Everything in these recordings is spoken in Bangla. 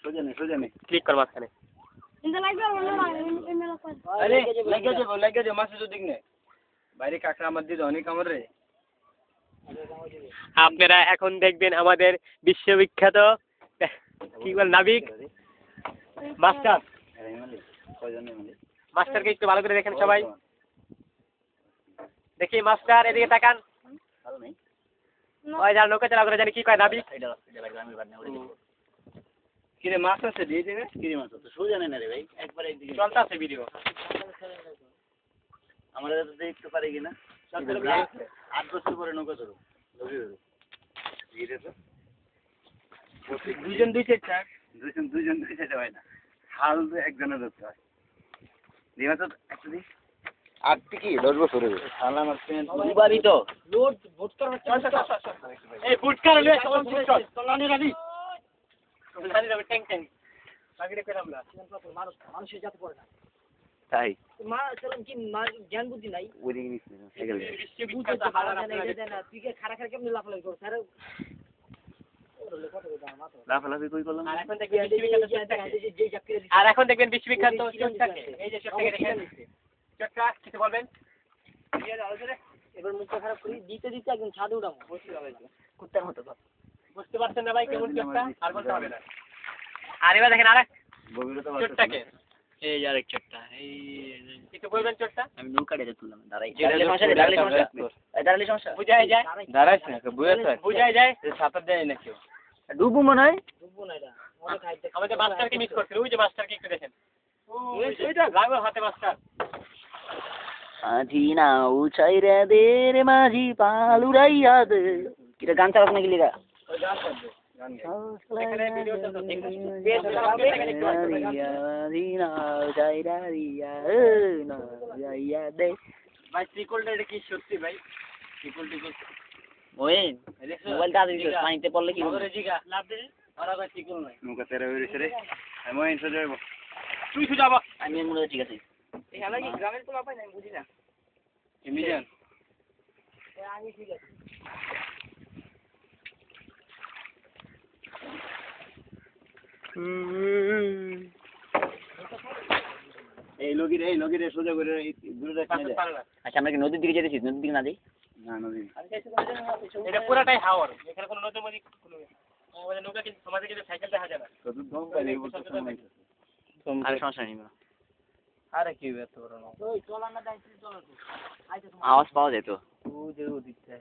সোজা নে ক্লিক কর মাঝখানে। আরে লাগে যাবে মাছ দিক নে বাইরে কাকড়া আমার দিয়ে অনেক আমার রে। আপনারা এখন দেখবেন আমাদের বিশ্ববিখ্যাত কি বল নাবিক মাস্টার। মাস্টারকে একটু ভালো করে দেখেন সবাই। দেখি মাস্টার এদিকে তাকান। ওই যার নৌকা চালা করে জানি কি কয় নাবিক। কিরে মাছ আছে দিয়ে দেবে কিরে মাছ আছে সোজা নে না রে ভাই একবার একদিকে চলতেছে ভিডিও। আমরা তো দেখতে পারি কিনা 8 বছর পরে নৌকা ধরো দুজন দুই চারটা হয় না হাল একজনের ধরতে হয় দিবা তো একটা দিস 8 থেকে 10 বছর হয়ে গেছে হাল আমার দুবারই তো লোড ভোট করা হচ্ছে। এই ভোট করা লয়ে সবাই ভোট কর তলানি রানি তলানি রানি ট্যাং ট্যাং লাগড়ে পেলাম না মানুষের জাতি পড়ে না তাই মা চলুন কি মা জ্ঞান বুদ্ধি নাই ওই নিস সাইকেল বিশ্ববিখ্যাত হাওড়া তুই কে খাড়া খাড়া কেমনে লাফালাফি করছ আরে লাফালাফি কই করলাম আর এখন দেখবেন বিশ্ববিখ্যাত আর এখন দেখবেন বিশ্ববিখ্যাত চোরটাকে এই যে চোরটাকে দেখেন চোরটা কিছু বলবেন এবার মুখটা খারাপ করি দিতে একদম ছাদে উঠাবো কুত্তার মতো তো বুঝতে পারছেন না ভাই কেমন চোরটা আর বলতে হবে না। আর এবার দেখেন আরেক চোরটাকে এই আরেক চটটা এই কিছু বলবেন চোরটা আমি নৌকাটা তুললাম দাঁড়াই দাঁড়ালে সমস্যা বুঝাই যায় দাঁড়াইছ না বুঝাই যায় সাঁতার দেয় না কেউ ডুবু মনে হয় ডুবু না এটা অনেক হাইট আমাদের মাস্টারকে মিস করছিল ওই যে মাস্টারকে একটু দেখেন ওইটা লাগবে হাতে মাস্টার আজি না উচাইরা দে রে মাঝি পালুরাইয়া দে কিটা গান চালাস নাকি লিগা ওই গান করবে এখানে ভিডিও চলছে ভাই ত্রিকোলটা এটা কি সত্যি ভাই ত্রিকোল ওই মোবাইল দাদি দিছ পানিতে পড়লে কি হবে জিগা লাভ দে ওরা কই ত্রিকোল নাই নৌকা তেরা হইছে রে আমি ইনসা যাইব তুই তো যাবা আমি মনে ঠিক আছে এখানে কি গ্রামের পোলা পাই না বুঝি না মিজান আমি ঠিক আছে এই লগিরে সোজা করে দূরে রাখ না আচ্ছা আমরা কি নদীর দিকে যেতেছি নদীর দিকে না যাই না নদী এটা পুরাটাই হাওর এখানে কোনো নদী মদি কোনো আমাদের নৌকা কিন্তু সমাজে কিন্তু সাইকেল দেখা যায় না কত দম পাই আরে সমস্যা নেই আরে কি এত বড় না ওই চলা না দাইছি চলা তো আওয়াজ পাওয়া যায় তো ও যে ও দিচ্ছে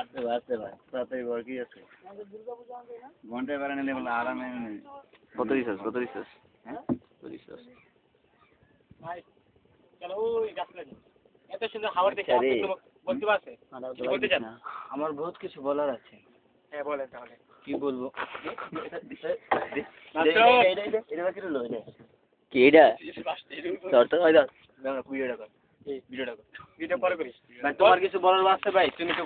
আস্তে ভাই তাতেই বড় কি আছে ঘন্টায় বাড়া নিলে বলে আরামে কত রিসার্চ হ্যাঁ রিসার্চ ভাই চলো ওই গাছটা এত সুন্দর হাওর দেখে আপনি বলতে পারছেন বলতে চান আমার বহুত কিছু বলার আছে হ্যাঁ বলেন তাহলে কি বলবো কি এটা তোর তো ওই দাও ভিডিওটা পরে করিস তোমার কিছু বলার আছে ভাই তুমি তো